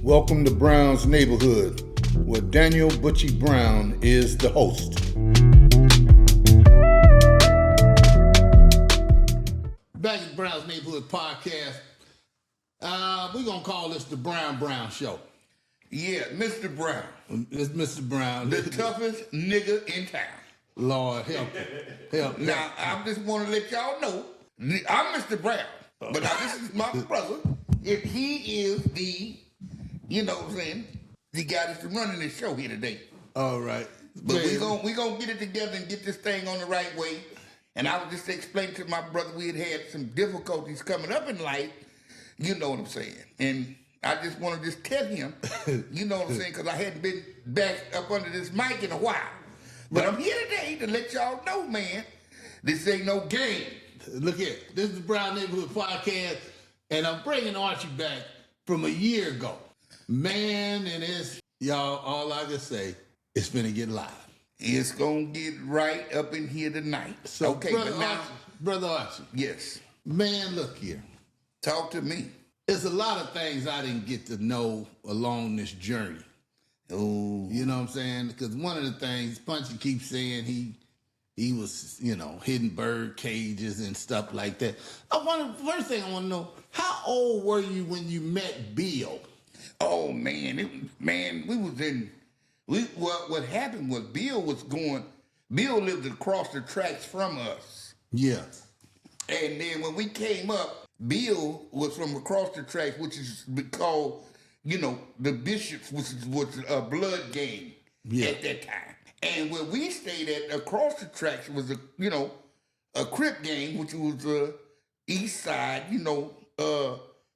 Welcome to Brown's Neighborhood, where Daniel Butchie Brown is the host. Back at Brown's Neighborhood podcast, we're going to call this the Brown Show. Yeah, Mr. Brown. It's Mr. Brown. The toughest nigga in town. Lord, help me. Now, I just want to let y'all know, I'm Mr. Brown, but now this is my brother. If he is the, you know what I'm saying, the guy that's running this show here today. All right. But we gonna get it together and get this thing on the right way. And I was just explaining to my brother we had some difficulties coming up in life. You know what I'm saying. And I just want to just tell him, you know what I'm saying, because I hadn't been back up under this mic in a while. But I'm here today to let y'all know, man, this ain't no game. Look here, this is the Brown Neighborhood podcast, and I'm bringing Archie back from a year ago. Man, and it's, y'all, all I can say, it's finna get live. It's gonna get right up in here tonight. So, okay, but now, Brother Archie. yes. Man, look here. Talk to me. There's a lot of things I didn't get to know along this journey. Oh, You know what I'm saying? Because one of the things, Punchy keeps saying he was, you know, hitting bird cages and stuff like that. First thing I want to know, how old were you when you met Bill? oh man, what happened was Bill lived across the tracks from us. Yeah. And then when we came up, Bill was from across the tracks, which is called, you know, the Bishops, which was a blood game at that time. And where we stayed at across the tracks was a Crip game, which was East Side, you know,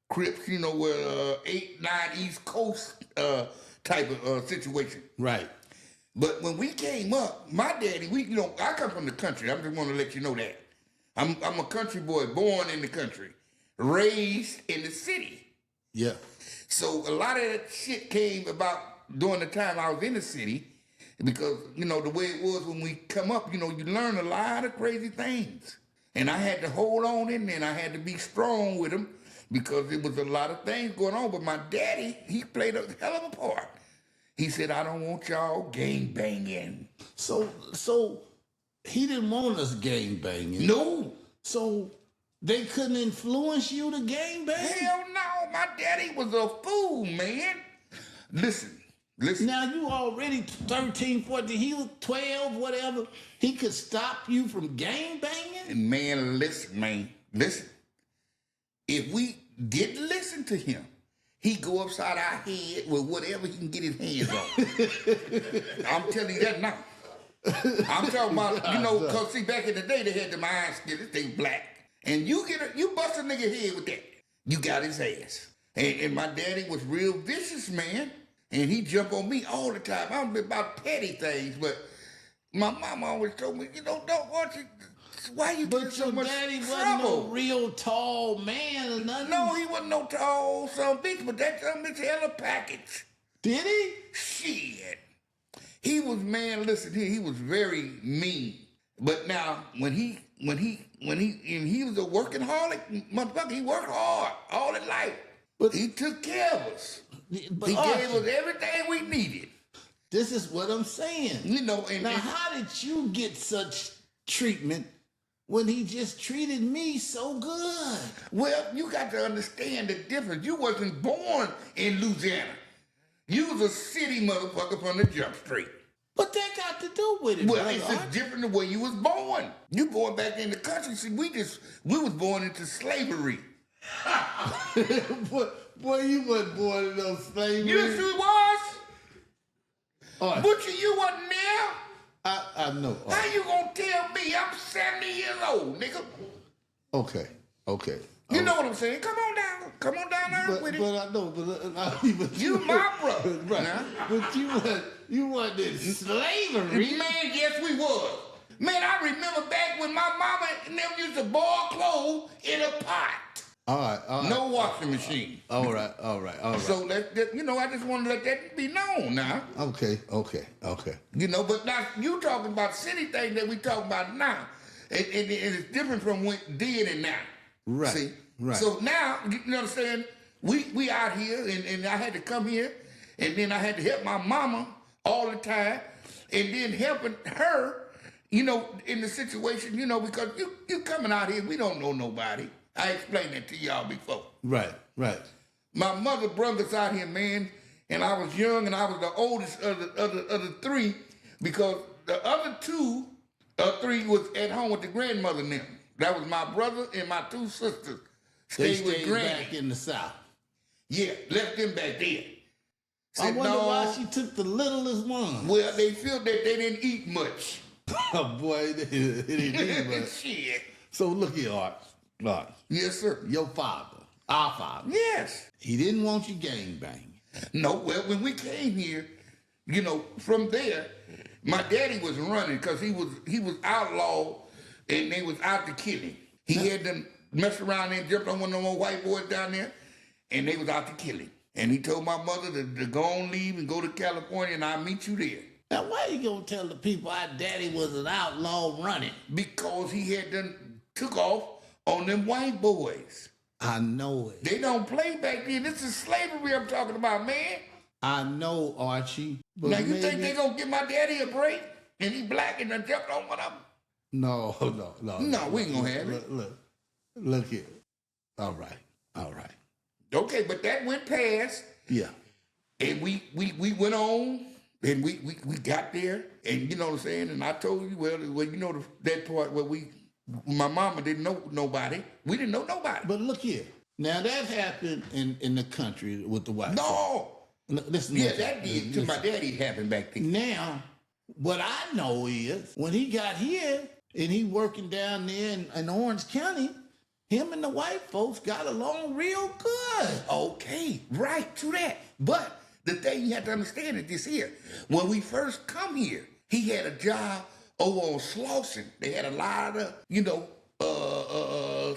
Crips, you know, where 8-9 East Coast type of situation. Right. But when we came up, my daddy, I come from the country. I just want to let you know that. I'm a country boy, born in the country, raised in the city. Yeah. So a lot of that shit came about during the time I was in the city because, you know, the way it was when we come up, you know, you learn a lot of crazy things. And I had to hold on in there and I had to be strong with them because there was a lot of things going on. But my daddy, he played a hell of a part. He said, I don't want y'all gang banging. So he didn't want us gang banging. No. So they couldn't influence you to gang bang? Hell no. My daddy was a fool, man. Listen. Now you already 13, 14, he was 12, whatever. He could stop you from gang banging? Man, listen. If we didn't listen to him, he'd go upside our head with whatever he can get his hands on. I'm telling you that now. I'm talking about, you know, because see, back in the day, they had them iron skillets, they black. And you bust a nigga head with that. You got his ass. And my daddy was real vicious, man. And he jump on me all the time. I don't be about petty things, but my mama always told me, you know, don't want you. Why you get so much daddy trouble? wasn't no real tall man or nothing. No, he wasn't no tall son bitch, but that son bitch held a package. Did he? Shit. He was, man, listen here, he was very mean. But now, when he was a working holic, motherfucker, he worked hard all his life. But he took care of us. But He gave us everything we needed. This is what I'm saying. You know, Now, how did you get such treatment when he just treated me so good? well, you got to understand the difference. You wasn't born in Louisiana. You was a city motherfucker from the jump street. What that got to do with it? Well, brother? it's just different the way you was born. You born back in the country. See, we was born into slavery. Boy, you wasn't born in no slavery. You sure was. All right. Butcher, you wasn't there. I know. All How right. you gonna tell me I'm 70 years old, nigga? Okay. You know what I'm saying? Come on down there with it. But I know, but You my brother. right? Nah. But you wasn't in slavery. Man, yes we was. Man, I remember back when my mama and them used to boil clothes in a pot. All right. No washing machine. All right. So you know, I just want to let that be known now. Okay. You know, but now you talking about city thing that we talking about now. And it's different from when then and now. Right. See? Right. So now, you know what I'm saying? we out here, and I had to come here, and then I had to help my mama all the time, and then helping her, you know, in the situation, you know, because you coming out here, we don't know nobody. I explained that to y'all before. Right, right. My mother brought us out here, man, and I was young, and I was the oldest of the three, because the other three was at home with the grandmother and them. That was my brother and my two sisters. They Stayed with stayed granny. back in the South. Yeah, left them back there. I Said, wonder no. why she took the littlest one. Well, they feel that they didn't eat much. Oh, boy, they didn't eat much. Shit. So look here, Art. Yes, sir. Your father, our father, Yes. he didn't want you gangbanging. No, well, when we came here, you know, from there, my daddy was running because he was outlawed and they was out to kill him. He had them mess around and jumped on one of them old white boys down there, and they was out to kill him. And he told my mother to go on leave and go to California, and I'll meet you there. Now, why you gonna tell the people our daddy was an outlaw running? Because he had done took off on them white boys. I know it. They don't play back then. This is slavery I'm talking about, man. I know, Archie. But Now, you think maybe- they gonna give my daddy a break? And he black and done jumped on one of them? No, No, we ain't gonna have it. Look here. All right. Okay, but that went past, Yeah. and we went on, and we got there, and you know what I'm saying. And I told you, well, you know that part where my mama didn't know nobody. We didn't know nobody. But look here. Now that happened in the country with the white. No. Listen. Yeah, that did to my daddy happen back then. Now, what I know is when he got here and he working down there in Orange County, him and the white folks got along real good. Okay, right, to that. But the thing you have to understand is this here. When we first come here, he had a job over on Slauson. They had a lot of, you know,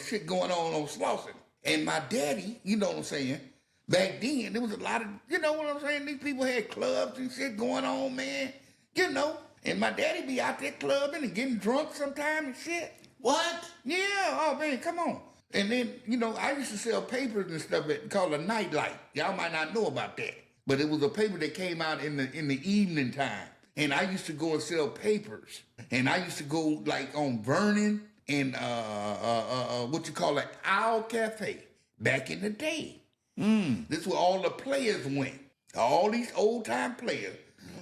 shit going on Slauson. And my daddy, you know what I'm saying, back then, there was a lot of, you know what I'm saying, these people had clubs and shit going on, man. You know, and my daddy be out there clubbing and getting drunk sometime and shit. What? Yeah, oh man, come on. And then, you know, I used to sell papers and stuff called a nightlight. Y'all might not know about that. But it was a paper that came out in the evening time. And I used to go and sell papers. And I used to go like on Vernon and what you call an Owl Cafe back in the day. This is where all the players went. All these old time players.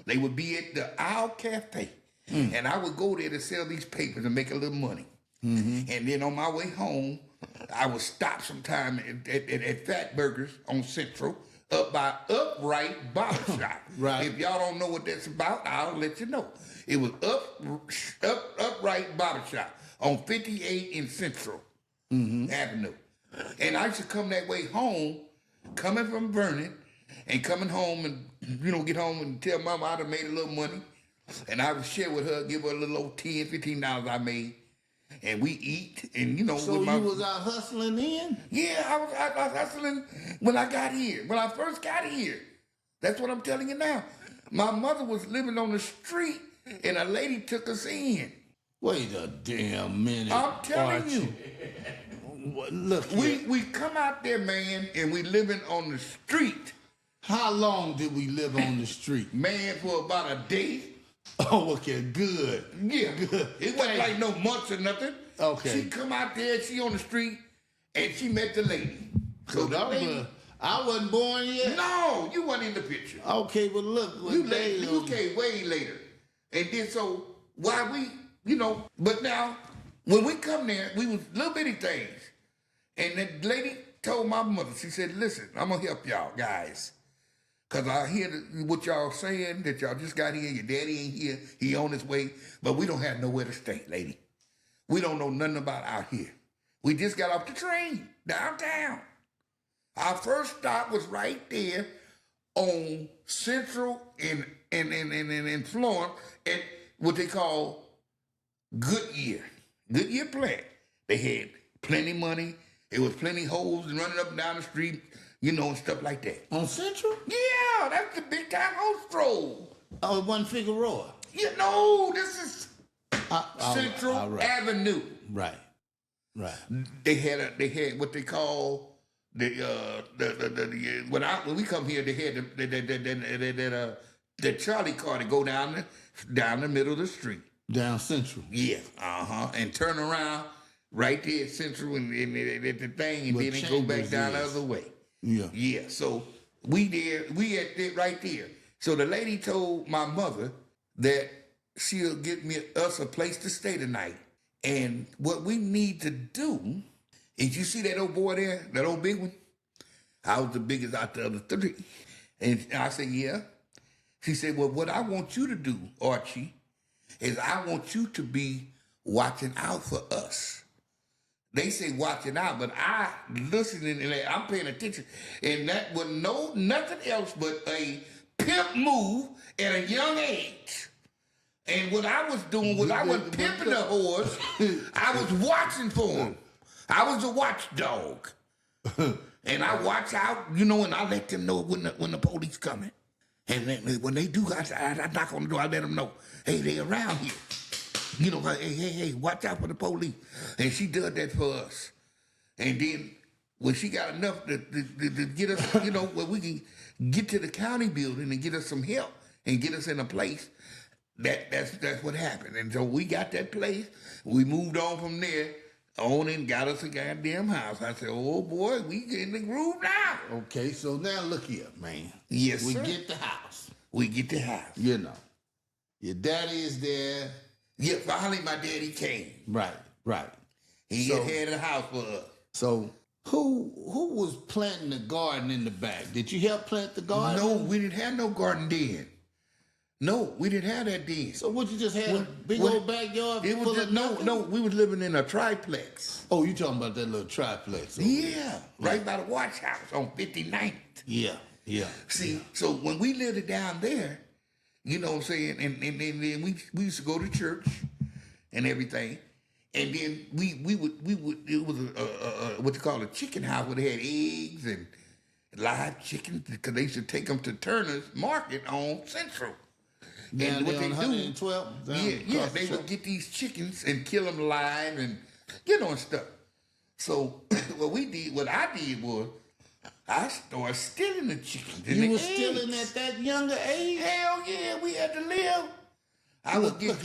They would be at the Owl Cafe. And I would go there to sell these papers and make a little money. And then on my way home, I would stop sometime at Fat Burgers on Central up by Upright Barbershop. Right. If y'all don't know what that's about, I'll let you know. It was Upright Barbershop on 58 in Central Avenue. And I used to come that way home, coming from Vernon, and coming home and, you know, get home and tell Mama I'd have made a little money. And I would share with her, give her a little old $10, $15 I made. And we eat, and you know. So you was out hustling then? Yeah, I was hustling when I got here. When I first got here. That's what I'm telling you now. My mother was living on the street, and a lady took us in. Wait a damn minute. I'm telling Archie. you. Look here. We come out there, man, and we living on the street. How long did we live on the street? Man, for about a day. Oh, okay, good. Yeah, Good. it wasn't like no months or nothing. Okay. She come out there, she on the street, and she met the lady. So the that was, lady, I wasn't born yet? no, you wasn't in the picture. Okay, but look. You came way later. And then so, why we, you know, but now, when we come there, we was little bitty things. And the lady told my mother, she said, listen, I'm going to help y'all guys. Because I hear what y'all saying, that y'all just got here, your daddy ain't here, he on his way, but we don't have nowhere to stay, lady. We don't know nothing about out here. We just got off the train downtown. Our first stop was right there on Central in Florence at what they call Goodyear plant. They had plenty money. It was plenty hoes and running up and down the street, you know, and stuff like that. On Central? Yeah, that's the big time hoe stroll. Oh, it wasn't Figueroa. You know, this is Central all right. Avenue. Right. They had what they call When we come here, they had the Charlie car to go down the middle of the street. Down Central. Yeah, and turn around right there at Central and at the thing, and then they go back down the other way. Yeah. Yeah. So we at that right there. So the lady told my mother that she'll get us a place to stay tonight. And what we need to do is, you see that old boy there, that old big one? I was the biggest out the other three. And I said, yeah. She said, well, what I want you to do, Archie, is I want you to be watching out for us. They say watching out, but I listening and I'm paying attention. And that was nothing else but a pimp move at a young age. And what I was doing was I wasn't pimping the horse. I was watching for him. I was a watchdog. And I watch out, and I let them know when the police coming. And then when they do, I knock on the door, I let them know, hey, they around here. Hey, watch out for the police. And she does that for us. And then when she got enough to get us, where we can get to the county building and get us some help and get us in a place, that's what happened. And so we got that place. We moved on from there on and got us a goddamn house. I said, oh boy, we get in the groove now. Okay, so now look here, man. Yes, we sir. get the house. We get the house. Your daddy is there. Yeah, finally my daddy came. Right. He had a house for us. So who was planting the garden in the back? Did you help plant the garden? No, we didn't have no garden then. No, we didn't have that then. So what, you just had a big old backyard full of nothing? No, we was living in a triplex. Oh, you talking about that little triplex? Yeah, right by the watch house on 59th. Yeah. See, so when we lived down there, you know what I'm saying, and then we used to go to church and everything, and then we would it was a what you call a chicken house where they had eggs and live chicken, because they used to take them to Turner's Market on Central. And what they do? They would get these chickens and kill them live and and stuff. So what I did was I started stealing the chickens. You were stealing at that younger age? Hell yeah, we had to live. I would get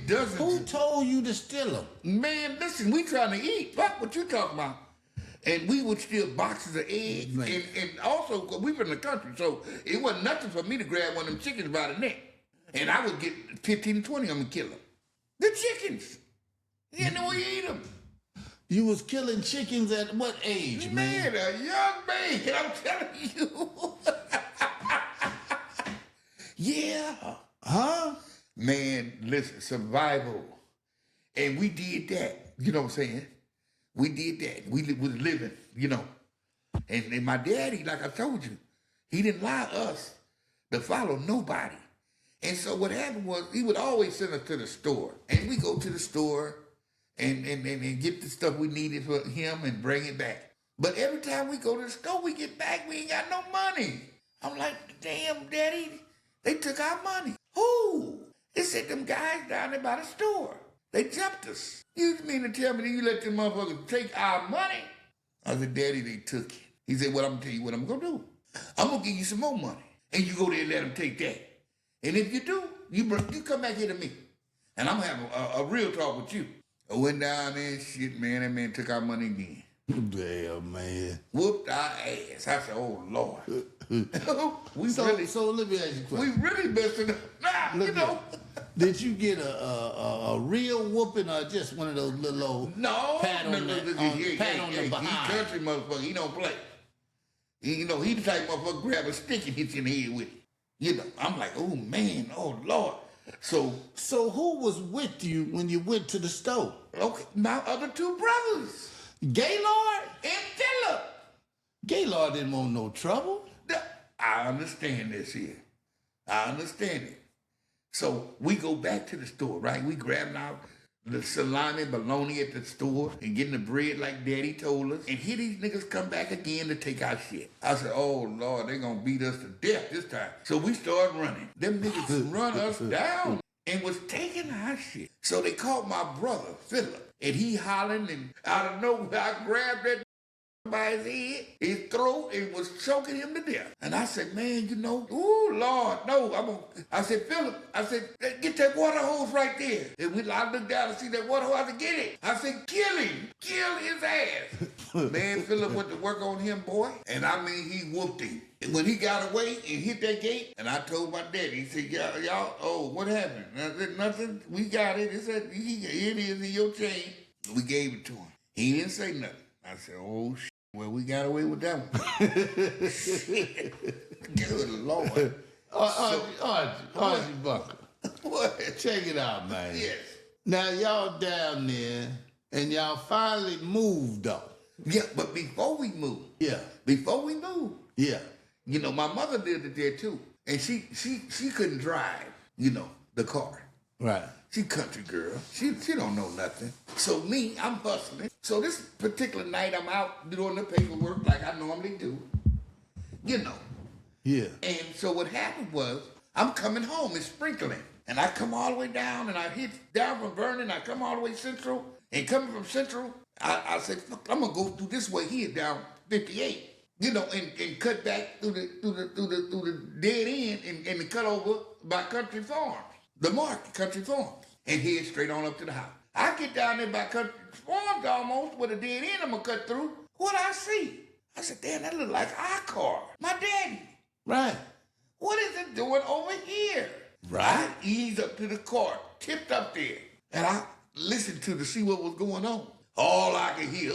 dozens. Who told you to steal them? Man, listen, we trying to eat. Fuck what you talking about. And we would steal boxes of eggs. And also, we were in the country, so it wasn't nothing for me to grab one of them chickens by the neck. And I would get 15 to 20 of them and kill them. The chickens. You know, we eat them. You was killing chickens at what age, man? Man, a young man, I'm telling you. Yeah. Huh? Man, listen, survival. And we did that. You know what I'm saying? We did that. We was living, And my daddy, like I told you, he didn't allow us to follow nobody. And so what happened was he would always send us to the store. And we go to the store and get the stuff we needed for him and bring it back. But every time we go to the store, we get back, we ain't got no money. I'm like, damn, Daddy, they took our money. Who? They said them guys down there by the store. They jumped us. You mean to tell me that you let them motherfuckers take our money? I said, Daddy, they took it. He said, well, I'm going to tell you what I'm going to do. I'm going to give you some more money. And you go there and let them take that. And if you do, you come back here to me. And I'm going to have a real talk with you. I went down there and shit, man. That man took our money again. Damn, man. Whooped our ass. I said, oh, Lord. So let me ask you a question. We really messing up. Nah, Did you get a real whooping or just one of those little old pat on the behind? He country motherfucker. He don't play. He the type of motherfucker grab a stick and hit you in the head with it. I'm like, oh, man, oh, Lord. So who was with you when you went to the store? Okay, my other two brothers. Gaylord and Philip. Gaylord didn't want no trouble. I understand this here. I understand it. So we go back to the store, right? We grabbing out the salami, bologna at the store and getting the bread like Daddy told us. And here these niggas come back again to take our shit. I said, oh, Lord, they gonna beat us to death this time. So we started running. Them niggas run us down and was taking our shit. So they called my brother, Philip, and he hollering, and out of nowhere, I grabbed that by his head, his throat, and was choking him to death. And I said, man, you know, ooh, Lord, no. I said, Philip, I said, get that water hose right there. And I looked down and see that water hose. I said, get it. I said, kill him. Kill his ass. Man, Philip went to work on him, boy. And I mean, he whooped him. And when he got away and hit that gate, and I told my daddy, he said, y'all, oh, what happened? I said, nothing. We got it. He said, it is in your chain. We gave it to him. He didn't say nothing. I said, oh, shit. Well, we got away with that one. Good Lord. Archie Bunker. What? Check it out, man. Yes. Now, y'all down there, and y'all finally moved, though. Yeah, but before we moved. Yeah. Yeah. You know, my mother lived it there, too. And she couldn't drive, you know, the car. Right. She country girl. She don't know nothing. So me, I'm hustling. So this particular night, I'm out doing the paperwork like I normally do. You know. Yeah. And so what happened was, I'm coming home. It's sprinkling. And I come all the way down, and I hit down from Vernon. I come all the way Central. And coming from Central, I said, fuck, I'm going to go through this way here down 58. You know, and cut back through the dead end and cut over by Country Farms. The market, Country Farms. And head straight on up to the house. I get down there by Country Farms almost with a dead end I'm going to cut through. What I see? I said, damn, that look like our car. My daddy. Right. What is it doing over here? Right. I eased up to the car, tipped up there. And I listened to see what was going on. All I could hear,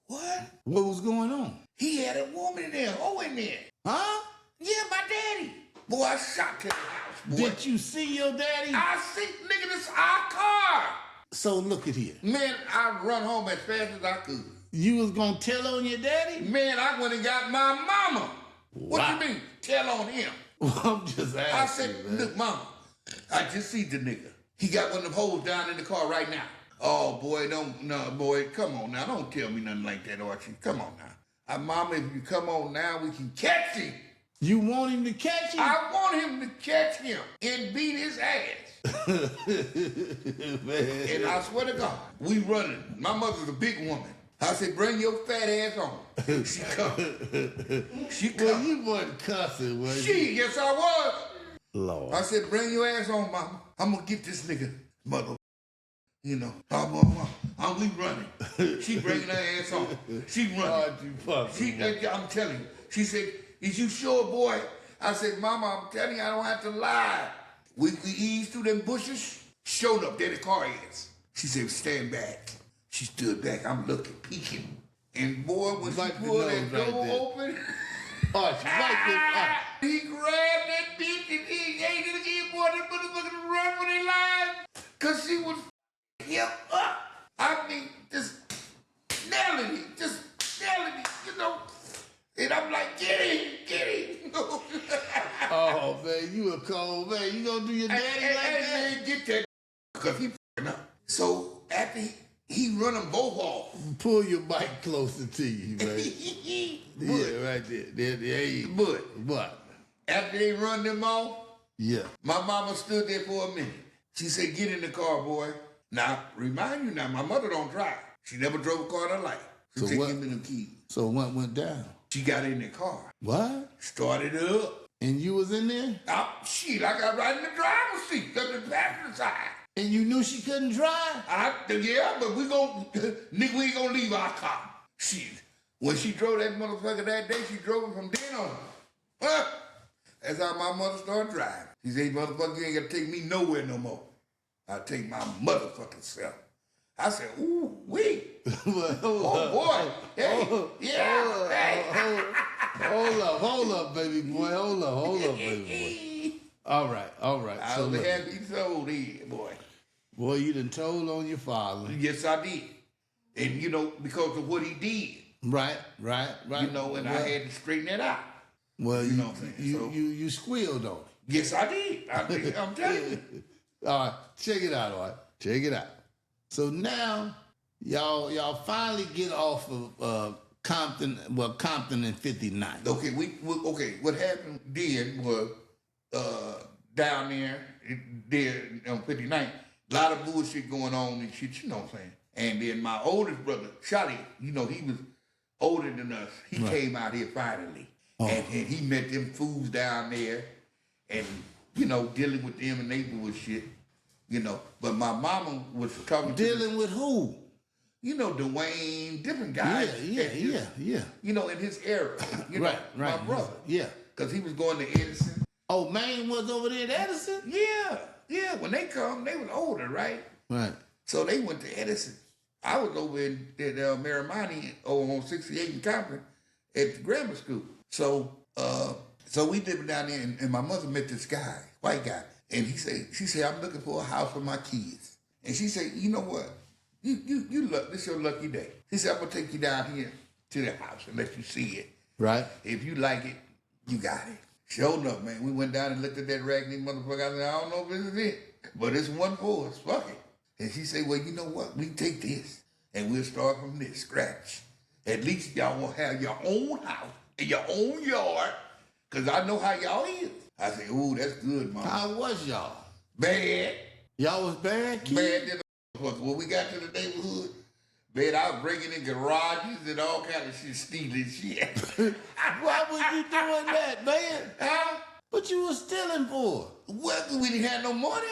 what? What was going on? He had a woman in there, in there. Huh? Yeah, my daddy. Boy, I shot to the house, boy. Did you see your daddy? I see, nigga, this our car. So look at here. Man, I run home as fast as I could. You was gonna tell on your daddy? Man, I went and got my mama. What Wow. you mean, tell on him? Well, I'm just asking. I said, man. look, mama, I just see the nigga. He got one of them holes down in the car right now. Oh, boy, boy, come on now. Don't tell me nothing like that, Archie. Come on now. Mama, if you come on now, we can catch him. You want him to catch him? I want him to catch him and beat his ass. Man. And I swear to God, we running. My mother's a big woman. I said, bring your fat ass on. She come. She come. Well, you wasn't cussing, was you? Yes, I was. Lord. I said, bring your ass on, mama. I'm going to get this nigga, mother. You know, we running. She bringing her ass on. She running. I'm telling you. She said, is you sure, boy? I said, mama, I'm telling you, I don't have to lie. We eased through them bushes, showed up, there the car is. She said, stand back. She stood back. I'm looking, peeking. And boy, when she pulled that door open, Archie, he grabbed that bitch and he ate it again, boy. That motherfucker run for their lives. Because she was him up. I mean, just nailing it, you know. And I'm like, get him. Oh, man, you a cold man. You gonna do your daddy like that? Man, get that, because he f***ing up. So after he run them both off. Pull your mic closer to you, man. Yeah, right there. There you go. But After they run them off, yeah. my mama stood there for a minute. She said, get in the car, boy. Now, remind you now, my mother don't drive. She never drove a car in her life. So said, what? give me them keys. So what went down? She got in the car. What? Started it up. And you was in there? I got right in the driver's seat, up the passenger side. And you knew she couldn't drive? Yeah, but nigga, we ain't gonna leave our car. Shit. When she drove that motherfucker that day, she drove it from then on. Huh? That's how my mother started driving. She said, motherfucker, you ain't gotta take me nowhere no more. I'll take my motherfucking self. I said, ooh, wee. Oh, boy. Hey, yeah. Hold up, baby boy. Hold up, baby boy. All right. I was a happy soul here, boy. Boy, you done told on your father. Yes, I did. And, you know, because of what he did. Right. You know, and I had to straighten that out. Well, you know what I'm saying? You squealed on it. Yes, I did. I'm telling you. All right, check it out, all right. Check it out. So now, y'all finally get off of Compton and 59th. Okay, what happened then was down there on 59th, a lot of bullshit going on and shit, you know what I'm saying? And then my oldest brother, Charlie, he was older than us. He came out here finally. And he met them fools down there and, dealing with them and neighborhood shit, But my mama was talking Dealing with who? Dwayne, different guys. Yeah. In his era. Right. My brother. Yeah. Because he was going to Edison. Oh, Maine was over there at Edison? Yeah. When they come, they was older, right? Right. So they went to Edison. I was over in Miramani over on 68 in Compton at the grammar school. So we lived down there, and my mother met this guy, white guy, and she said, I'm looking for a house for my kids. And she said, you know what? You look, this is your lucky day. She said, I'm gonna take you down here to the house and let you see it. Right. If you like it, you got it. Sure enough, man, we went down and looked at that raggedy motherfucker. I said, I don't know if this is it, but it's one for us. Fuck it. And she said, well, you know what? We take this and we'll start from this scratch. At least y'all will have your own house and your own yard, because I know how y'all is. I said, ooh, that's good, Mom. How was y'all? Bad. Y'all was bad, kids? Bad than a motherfucker. When we got to the neighborhood, man, I was breaking in garages and all kind of shit, stealing shit. Why was you doing that, man? Huh? What you was stealing for? Well, we didn't have no money.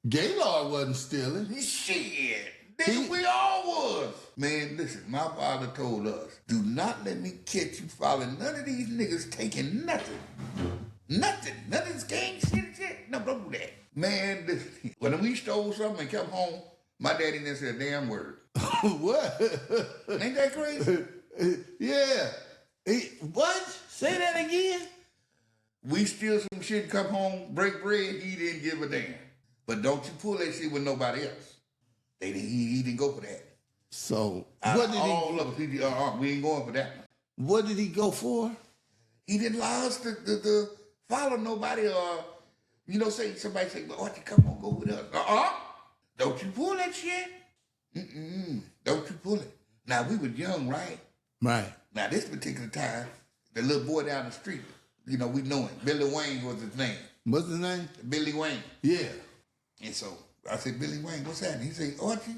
Gaylord wasn't stealing. Shit. Nigga, we all was. Man, listen, my father told us, do not let me catch you following none of these niggas taking nothing. Nothing. None of this gang shit. No, don't do that. Man, listen, when we stole something and come home, my daddy didn't say a damn word. What? Ain't that crazy? Yeah. What? Say that again? We steal some shit and come home, break bread, he didn't give a damn. But don't you pull that shit with nobody else. He didn't go for that. So, what did all of us, we ain't going for that one. What did he go for? He didn't allow us to follow nobody or, say somebody say, well, Archie, come on, go with us. Don't you pull that shit. Don't you pull it. Now, we was young, right? Right. Now, this particular time, the little boy down the street, we know him. Billy Wayne was his name. What's his name? Billy Wayne. Yeah. And so I said, Billy Wayne, what's happening? He said, Archie,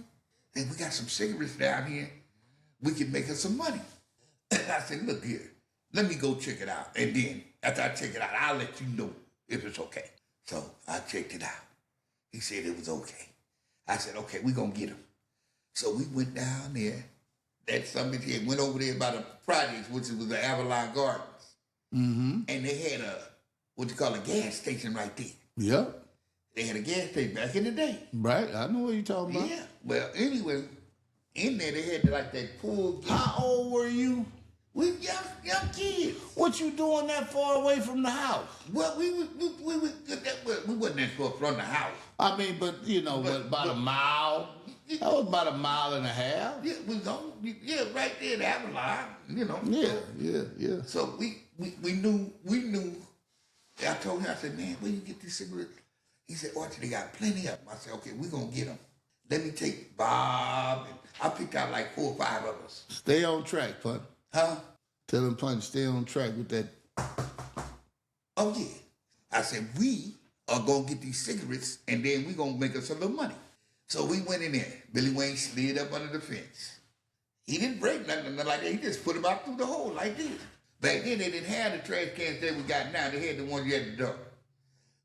hey, we got some cigarettes down here. We can make us some money. I said, look here, let me go check it out. And then after I check it out, I'll let you know if it's okay. So I checked it out. He said it was okay. I said, okay, we're going to get him. So we went down there. That summer, went over there by the Fridays, which was the Avalon Gardens. Mm-hmm. And they had a gas station right there. Yep. They had a gas station back in the day. Right, I know what you're talking about. Yeah. Well, anyway, in there they had like that pool. How old were you? We young kids. What you doing that far away from the house? Well, we wasn't that far from the house. I mean, but about a mile. That was about a mile and a half. Yeah, right there in Avalon, Yeah. So we knew. I told him, I said, man, where you get these cigarettes? He said, Archie, they got plenty of them. I said, okay, we're going to get them. Let me take Bob. And I picked out like 4 or 5 of us. Stay on track, Punch. Huh? Tell him, Punch, stay on track with that. Oh, yeah. I said, we are going to get these cigarettes, and then we're going to make us a little money. So we went in there. Billy Wayne slid up under the fence. He didn't break nothing like that. He just put them out through the hole like this. Back then, they didn't have the trash cans that we got now. They had the ones you had to dump.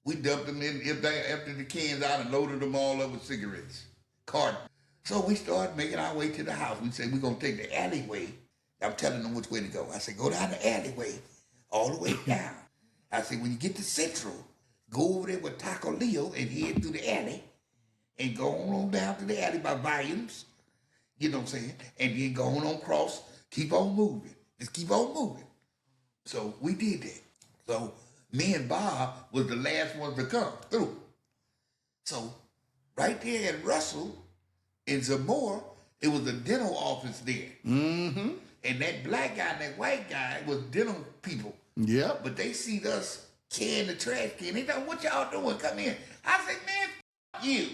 We dumped them in after the cans out and loaded them all up with cigarettes. Carton. So we started making our way to the house. We said, we're going to take the alleyway. I'm telling them which way to go. I said, go down the alleyway, all the way down. I said, when you get to Central, go over there with Taco Leo and head through the alley and go on down to the alley by volumes. You know what I'm saying? And then go on across, keep on moving. Just keep on moving. So we did that. So me and Bob was the last ones to come through. So right there at Russell in Zamora, it was a dental office there. Mm-hmm. And that black guy and that white guy was dental people. Yep. But they see us carrying the trash can. They thought, what y'all doing? Come in. I said, man, f*** you.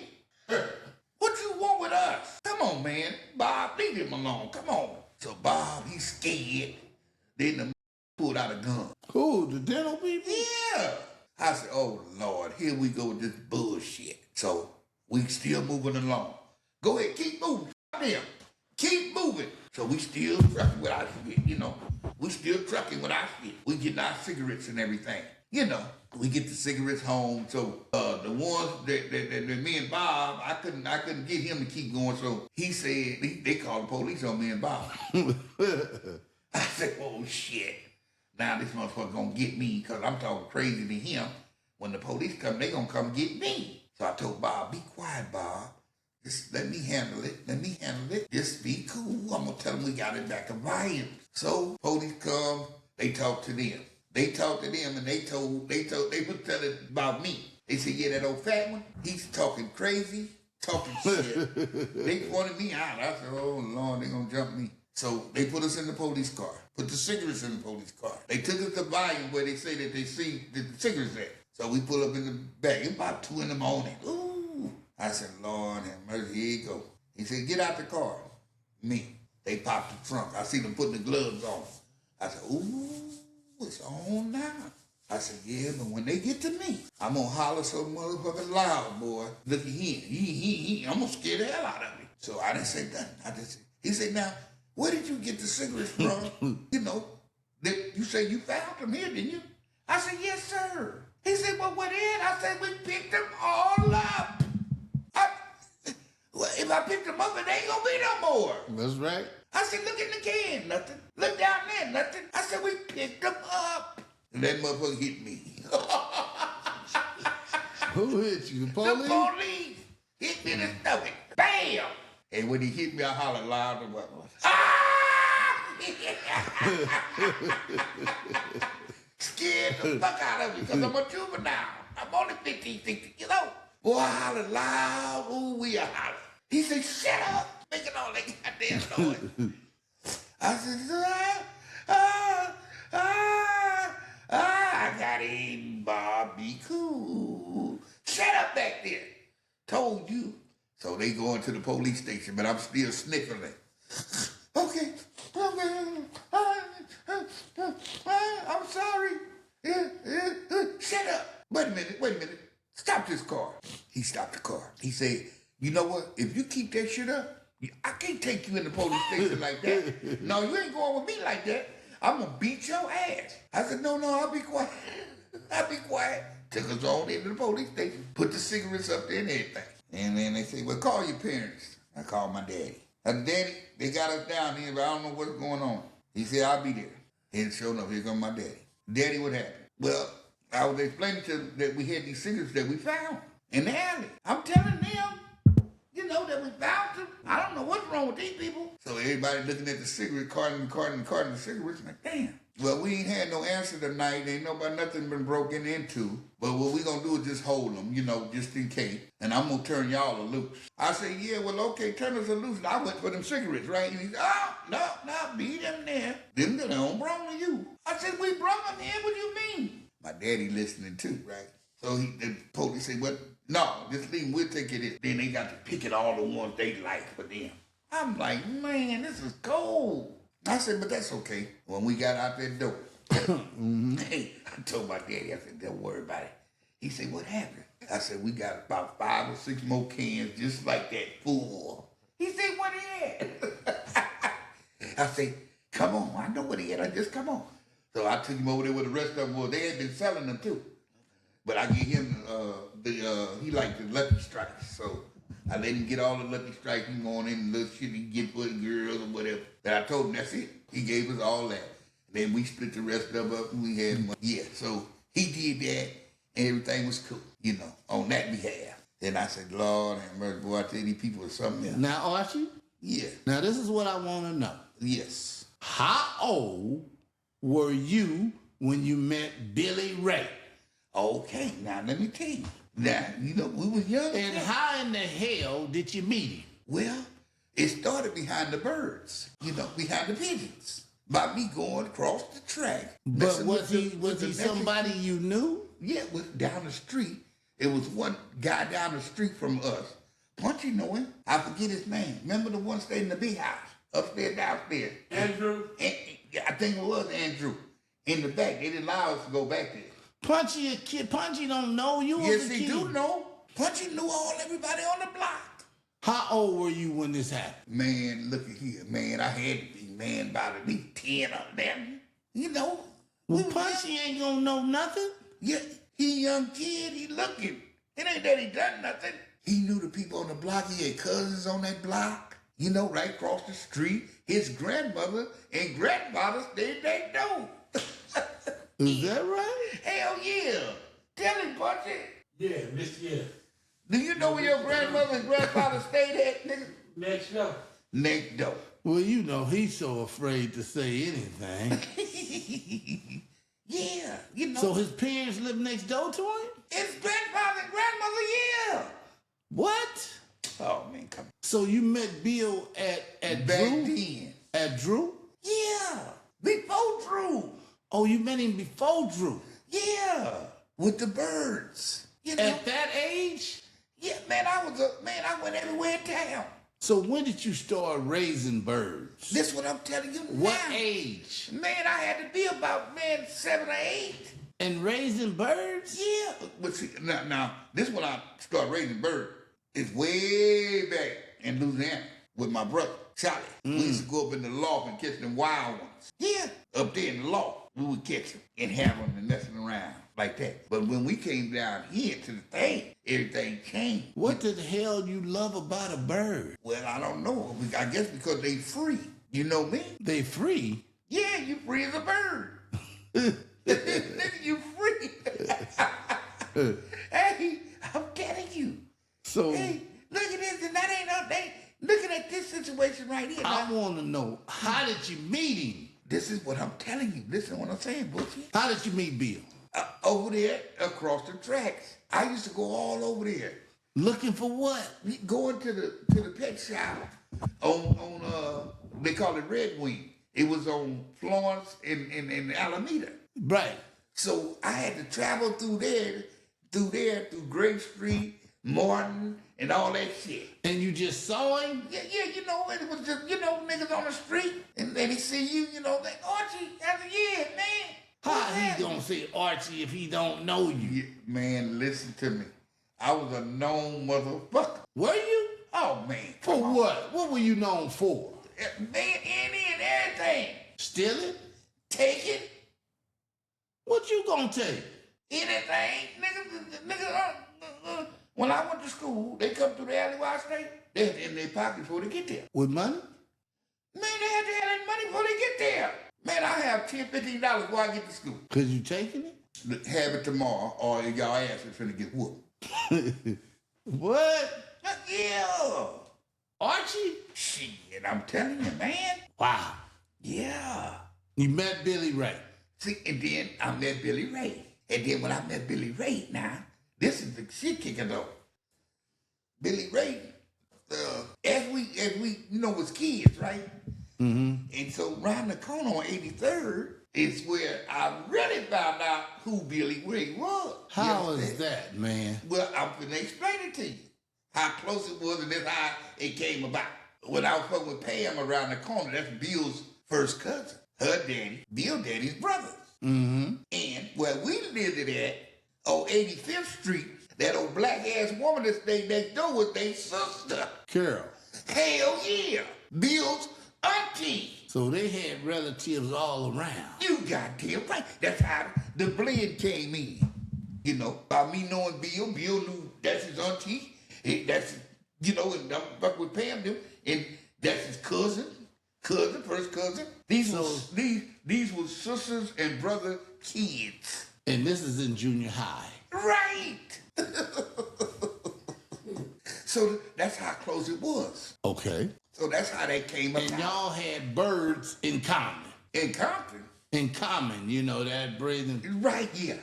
What you want with us? Come on, man. Bob, leave him alone. Come on. So Bob, he's scared. Then the pulled out a gun. Who, the dental people? Yeah. I said, oh, Lord, here we go with this bullshit. So we still moving along. Go ahead, keep moving. them. Keep moving. So we still trucking with our shit, you know. We still trucking with our shit. We getting our cigarettes and everything. You know, we get the cigarettes home. So the ones that me and Bob, I couldn't get him to keep going. So he said they called the police on me and Bob. I said, oh shit. Now this motherfucker gonna get me because I'm talking crazy to him. When the police come, they gonna come get me. So I told Bob, be quiet, Bob. Just let me handle it. Let me handle it. Just be cool. I'm gonna tell them we got it back to volume. So police come, they talk to them. They talked to them and they was telling about me. They said, yeah, that old fat one, he's talking crazy, talking shit. They pointed me out. I said, oh Lord, they gonna jump me. So they put us in the police car, put the cigarettes in the police car. They took us to volume where they say that they see the cigarettes at. So we pull up in the back. It's about 2 in the morning. Ooh. I said, Lord have mercy, here you go. He said, get out the car. Me. They popped the trunk. I see them putting the gloves on. I said, ooh, it's on now. I said, yeah, but when they get to me, I'm going to holler so motherfucking loud, boy. Look at him. I'm going to scare the hell out of him. So I didn't say nothing. He said, now, where did you get the cigarettes from? You know, you say you found them here, didn't you? I said, yes, sir. He said, well, what in? I said, we picked them all up. Well, if I picked them up, it ain't gonna be no more. That's right. I said, look in the can, nothing. Look down there, nothing. I said, we picked them up. And that motherfucker hit me. Who hit you? The police? The police hit me in the stomach. Bam! And when he hit me, I hollered loud and ah! Scared the fuck out of me because I'm a juvenile. I'm only 15, 16 years old. Boy, I hollered loud. Ooh, we a holler. He said, shut up. Making all that goddamn noise. I said, I got him, Bob. Be cool. Shut up back there. Told you. So they go into the police station, but I'm still sniffling. Okay. I'm sorry. Shut up. Wait a minute. Stop this car. He stopped the car. He said, you know what? If you keep that shit up, I can't take you in the police station like that. No, you ain't going with me like that. I'm going to beat your ass. I said, no, I'll be quiet. I'll be quiet. Took us on into the police station, put the cigarettes up there and everything. And then they say, well, call your parents. I called my daddy. I said, Daddy, they got us down here, but I don't know what's going on. He said, I'll be there. And sure enough, here comes my daddy. Daddy, what happened? Well, I was explaining to them that we had these cigarettes that we found in the alley. I'm telling them, you know, that we found them. I don't know what's wrong with these people. So everybody looking at the cigarette carton of cigarettes, like, damn. Well, we ain't had no answer tonight. Ain't nothing been broken into. But what we gonna do is just hold them, you know, just in case. And I'm gonna turn y'all loose. I said, yeah, well, okay, turn us loose. And I went for them cigarettes, right? And he said, oh, no, beat them there. Them don't belong to you. I said, we brought them here. What do you mean? My daddy listening too, right? So the police said, well, no, just leave them. We'll take it in. Then they got to pick it all the ones they like for them. I'm like, man, this is cold. I said, but that's okay. When we got out that door, hey, I told my daddy, I said, don't worry about it. He said, what happened? I said, we got about 5 or 6 more cans just like that full. He said, what he had? I said, come on, I know what he had. I just come on. So I took him over there with the rest of them. Well, they had been selling them too. But I gave him he liked the Lucky Strikes. So I let him get all the Lucky Strikes. He going in and little shit he get for the girls or whatever. And I told him that's it. He gave us all that. Then we split the rest of up and we had money. Yeah, so he did that and everything was cool, you know, on that behalf. Then I said, Lord have mercy, boy, I tell you, these people are something else. Now, Archie? Yeah. Now, this is what I want to know. Yes. How old were you when you met Billy Ray? Okay, now let me tell you. Now, you know, we was young. And how in the hell did you meet him? Well, it started behind the birds, you know, behind the pigeons. By me going across the track. But was he somebody you knew? Yeah, it was down the street. It was one guy down the street from us. Punchy know him. I forget his name. Remember the one staying in the big house? Upstairs, downstairs. Andrew? I think it was Andrew. In the back. They didn't allow us to go back there. Punchy a kid. Punchy don't know you. Yes, he do know. Punchy knew everybody on the block. How old were you when this happened? Man, look at here, man. I had to be, man, about at least 10 of them. You know. Well, Punchy ain't gonna know nothing. Yeah, he young kid, he looking. It ain't that he done nothing. He knew the people on the block. He had cousins on that block. You know, right across the street. His grandmother and grandfather stayed next door. Is that right? Hell yeah. Tell him, Punchy. Yeah, yeah. Do you know where your grandmother and grandfather stayed at, nigga? Next door. Next door. Well, you know, he's so afraid to say anything. Yeah, you know. So his parents live next door to him? His grandfather and grandmother, yeah. What? Oh, man, come on. So you met Bill at Back Drew? then. At Drew? Yeah, before Drew. Oh, you met him before Drew? Yeah, with the birds. You know? At that age? Yeah, man, I went everywhere in town. So when did you start raising birds? This what I'm telling you What now. age? Man, I had to be about, 7 or 8. And raising birds? Yeah. But see, now, this when I started raising birds. It's way back in Louisiana with my brother, Charlie. We used to go up in the loft and catch them wild ones. Yeah. Up there in the loft, we would catch them and have them and messing around like that. But when we came down here to the thing, everything changed. What the hell you love about a bird? Well, I don't know. I guess because they free. You know me? They free? Yeah, you free as a bird. Nigga, you free. Hey, I'm telling you. So Hey, look at this, and that ain't no they looking at this situation right here. I Now, want to know, how did you meet him? this is what I'm telling you. Listen to what I'm saying, Bookie. How did you meet Bill? Over there across the tracks. I used to go all over there. Looking for what? Going to the pet shop on they call it Red Wing. It was on Florence and Alameda. Right. So I had to travel through through Grape Street, Martin, and all that shit. And you just saw him? Yeah, you know, it was just, niggas on the street, and then he see you, like, Archie, that's a yeah, man. How What's he happening? gonna say Archie if he don't know you? Yeah, man, listen to me. I was a known motherfucker. Were you? Oh, man. For come on. what? What were you known for? Man, any and everything. Stealing? Take it, What you gonna take? anything. Niggas, when I went to school, they come through the alleyway I stayed. They had it in their pocket before they get there. With money? Man, they had to have that money before they get there. Man, I have $10, $15 before I get to school. Cause you taking it? Have it tomorrow, or y'all ass is finna get whooped. What? Yeah. Archie? Shit, I'm telling you, man. Wow. Yeah. You met Billy Ray. See, and then I met Billy Ray. And then when I met Billy Ray, now, this is the shit kicking off. Billy Ray, as we was kids, right? Mm-hmm. And so around the corner on 83rd is where I really found out who Billy Ray was. You How is understand? that, man? Well, I'm finna explain it to you. How close it was and that's how it came about. When I was fucking with Pam around the corner, that's Bill's first cousin. Her daddy, Bill daddy's brother. Mm-hmm. And where we lived it at, on 85th Street, that old black ass woman that stayed next door was their sister. Carol. Hell yeah. Bill's auntie. So they had relatives all around. You goddamn right. That's how the blend came in. By me knowing Bill knew that's his auntie. That's, and I'm fucking with Pam, dude. And that's his cousin, first cousin. These were sisters and brother kids. And this is in junior high. Right. So that's how close it was. Okay. So that's how they came about. And y'all had birds in common. In Compton. In common, that breathing. Right, yeah.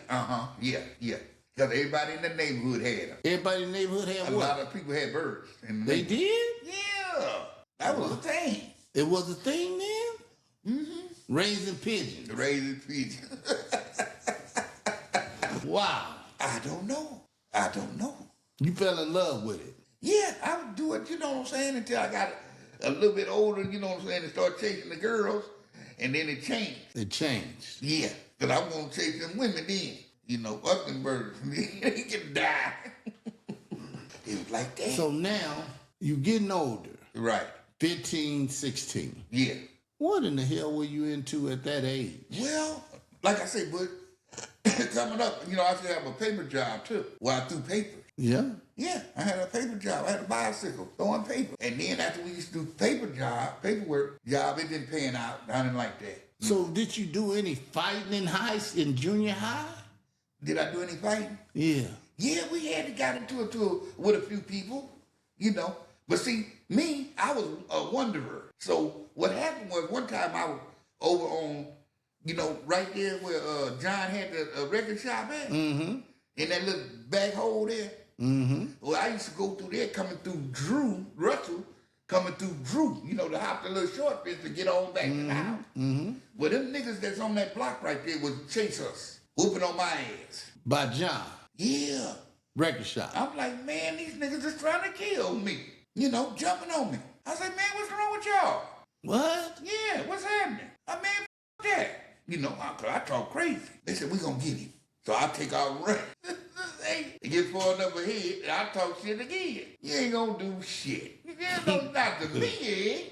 Yeah. Because everybody in the neighborhood had them. Everybody in the neighborhood had A what? lot of people had birds. In the They neighborhood. did? Yeah. That was a thing. It was a thing then? Mm-hmm. Raising pigeons. Raising pigeons. Wow. I don't know. You fell in love with it. Yeah, I would do it, until I got a little bit older, and start chasing the girls. And then it changed. It changed. Yeah, because I want to chase them women then. Fuck them birds. They can die. It was like that. So now You getting older, Right. 15, 16. Yeah. What in the hell were you into at that age? Well, like I said, but coming up, I still have a paper job too, where I threw papers. Yeah. Yeah, I had a paper job. I had a bicycle throwing paper. And then after we used to do paperwork job, it didn't pan out. I didn't like that. So did you do any fighting in junior high? Did I do any fighting? Yeah. Yeah, we had to got into it with a few people, But see, me, I was a wanderer. So what happened was one time I was over on, right there where John had the record shop at. Mm-hmm. In that little back hole there. Mm-hmm. Well, I used to go through there coming through Russell, to hop the little short fence to get on back to the house. Mm-hmm. Well, them niggas that's on that block right there would chase us, whooping on my ass. By John. Yeah. Record shop. I'm like, man, these niggas is trying to kill me. Jumping on me. I said, man, what's wrong with y'all? What? Yeah, what's happening? I mean, that. I talk crazy. They said, we gonna get him. So I take out run. They get far enough ahead, and I talk shit again. You ain't gonna do shit. You ain't not to me,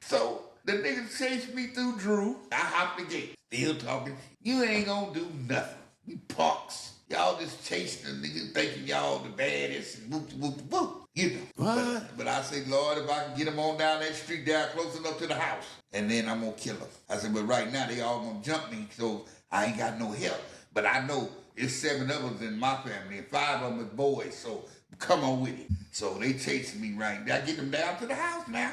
So the niggas chased me through Drew. I hopped the gate, still talking. You ain't gonna do nothing. You punks. Y'all just chasing the niggas, thinking y'all the baddest, and whoop, whoop, whoop. What? But I said, Lord, if I can get them on down that street down close enough to the house, and then I'm gonna kill them. I said, but right now they all gonna jump me, so I ain't got no help. But I know it's 7 of us in my family, and 5 of them is boys, so come on with it. So they chasing me right now. I get them down to the house now.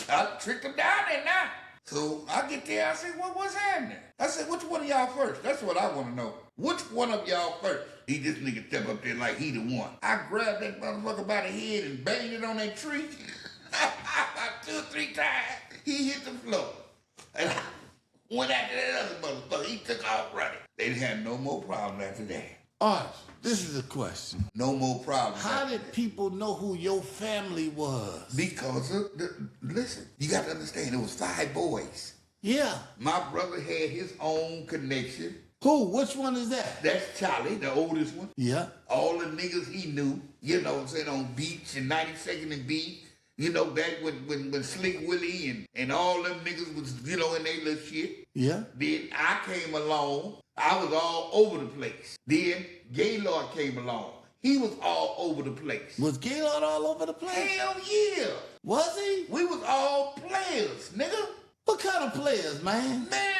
I tricked them down there now. So I get there, I say, what's happening? I said, which one of y'all first? That's what I want to know. Which one of y'all first? This nigga step up there like he the one. I grabbed that motherfucker by the head and banged it on that tree. 2 or 3 times. He hit the floor. And I went after that other motherfucker. He took off running. They didn't have no more problem after that. Arch, this is a question. No more problems. How did people know who your family was? Because listen, you got to understand, it was 5 boys. Yeah. My brother had his own connection. Who? Which one is that? That's Charlie, the oldest one. Yeah. All the niggas he knew, on Beach and 92nd and B. Back when Slick Willie and all them niggas was, in they little shit. Yeah. Then I came along. I was all over the place. Then Gaylord came along. He was all over the place. Was Gaylord all over the place? Hell yeah. Was he? We was all players, nigga. What kind of players, man? Man,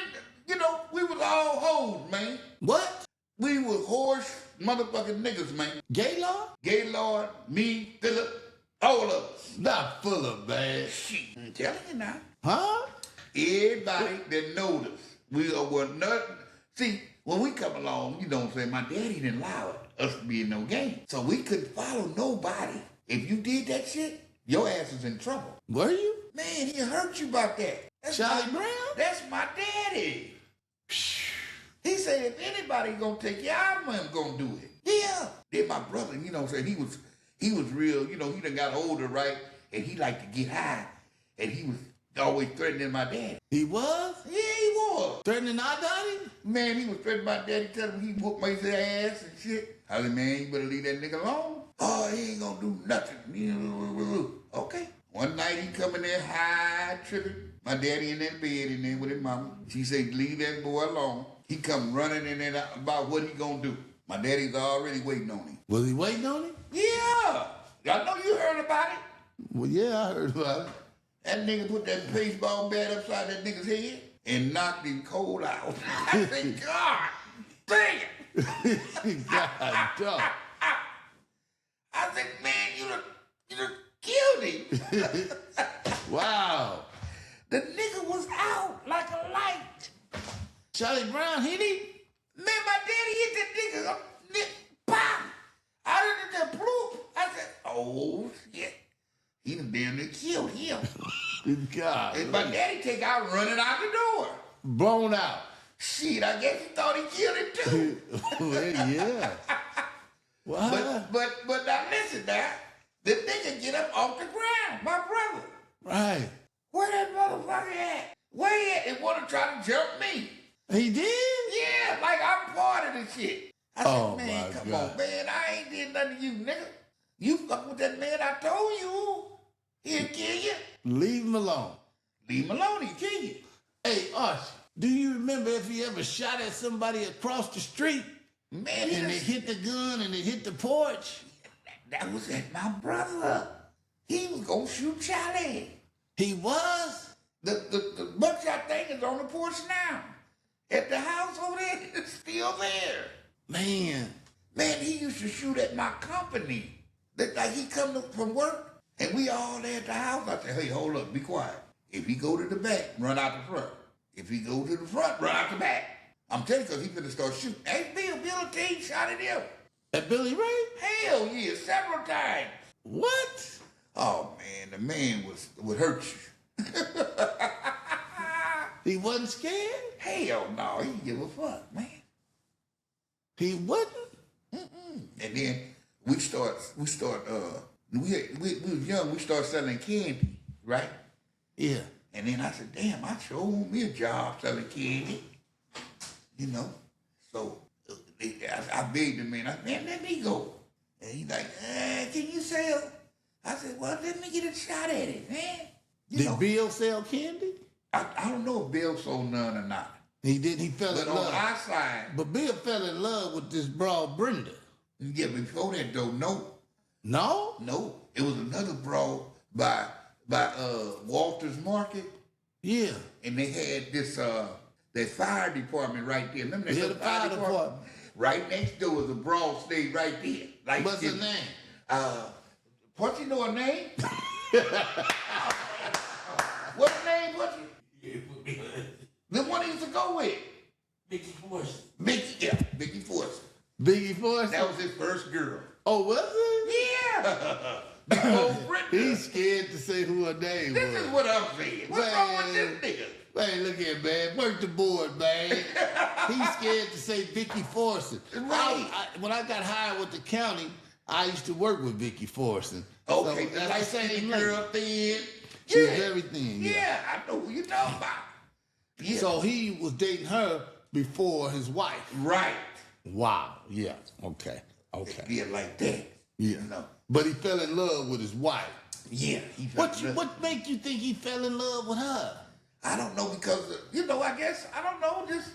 we was all hoes, man. What? We was horse motherfucking niggas, man. Gaylord? Gaylord, me, Philip, all of us. Not full of bad. Shit, I'm telling you now. Huh? Everybody that knows us, we were nothing. See, when we come along, my daddy didn't allow us to be in no game. So we couldn't follow nobody. If you did that shit, your ass was in trouble. Were you? Man, he hurt you about that. That's Charlie Brown? That's my daddy. He said, if anybody gonna take you, I'm gonna do it. Yeah. Then my brother, he was real, he done got older, right? And he liked to get high. And he was always threatening my daddy. He was? Yeah, he was. Threatening our daddy? Man, he was threatening my daddy, telling him he whooped my ass and shit. I said, man, you better leave that nigga alone. Oh, he ain't gonna do nothing. Okay. One night he come in there high, tripping. My daddy in that bed in there with his mama. She said, leave that boy alone. He come running in there about what he gonna do. My daddy's already waiting on him. Was he waiting on him? Yeah. I know you heard about it. Well, yeah, I heard about it. That nigga put that baseball bat upside that nigga's head and knocked him cold out. I said, God damn. God, dog. I said, man, you done killed him. Wow. The nigga was out like a light. Charlie Brown hit him? Man, my daddy hit that nigga. Pop! I done did that bloop. I said, oh, shit. He done damn near killed him. God. And my daddy take out running out the door. Blown out. Shit, I guess he thought he killed him too. Well, yeah. What? But now listen now. The nigga get up off the ground, my brother. Right. Where that motherfucker at? Where he at? And want to try to jump me. He did? Yeah, like I'm part of the shit. I said, Oh, man, my come God. on, man. I ain't did nothing to you, nigga. You fuck with that man, I told you. He'll kill you. Leave him alone. Leave him alone, he'll kill you. Hey, Archie, do you remember if he ever shot at somebody across the street Man, he and they just, hit the gun and they hit the porch? that was at my brother. He was gonna shoot Charlie. He was? The buckshot thing is on the porch now. At the house over there, it's still there. Man, Man, he used to shoot at my company. Like he come from work, and we all there at the house. I said, hey, hold up, be quiet. If he go to the back, run out the front. If he go to the front, run out the back. I'm telling you, because he finna start shooting. Hey, Bill T shot at him. at Billy Ray? Hell yeah, several times. What? Oh, man, the man would hurt you. He wasn't scared? Hell no, he didn't give a fuck, man. He wasn't? And then we was young, we started selling candy, right? Yeah. And then I said, damn, I sure want me a job selling candy. You know? So I begged the man, man, let me go. And he's like, can you sell? I said, well, let me get a shot at it, man. Did Bill sell candy? I don't know if Bill sold none or not. He didn't. He fell But in on love. our side, But Bill fell in love with this broad Brenda. yeah, before that though, No? no. It was another broad by Walter's Market. Yeah. And they had this that fire department right there. Remember that Yeah, little the fire department. Right next door was a broad stayed right there. Like What's her name? What you know her name? What's her name? What you? The one he used to go with. Mickey Force. Mickey Force. Biggie Force? That was his first girl. Oh, was it? Yeah. Before Brittany. He's scared to say who her name This was. is what I'm saying. What's wrong with Man. this nigga? Man, look here, man. Work the board, man. He's scared to say Vicky Forson. Right. When I got hired with the county, I used to work with Vicky Forson. Okay, So, the that's light the same skinned lady. girl thin. She was very thin, yeah. Yeah, I know who you talking about. Yeah. So he was dating her before his wife. Right. Wow. Yeah. Okay. Okay. Yeah, like that. Yeah. You know. But he fell in love with his wife. Yeah. He felt good. What made you think he fell in love with her? I don't know because I guess I don't know, just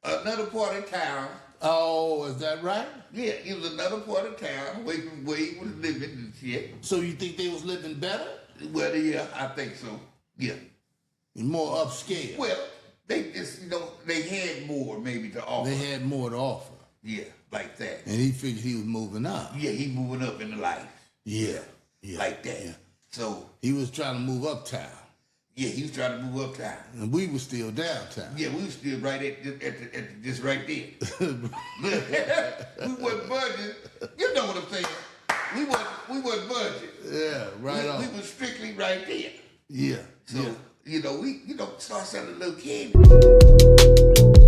another part of town. Oh, is that right? Yeah, it was another part of town away from where he was living and shit. So you think they was living better? Well, yeah, I think so. Yeah. More upscale. Well, they just they had more maybe to offer. They had more to offer. Yeah, like that. And he figured he was moving up. Yeah, he moving up in the life. Yeah. Yeah. Like that. Yeah. So, He was trying to move uptown. yeah, he was trying to move uptown. And we were still downtown. Yeah, we was still right at this right there. We wasn't budging. You know what I'm saying? We wasn't budging. Yeah, right on. We was strictly right there. Yeah. So, yeah. we start selling a little candy.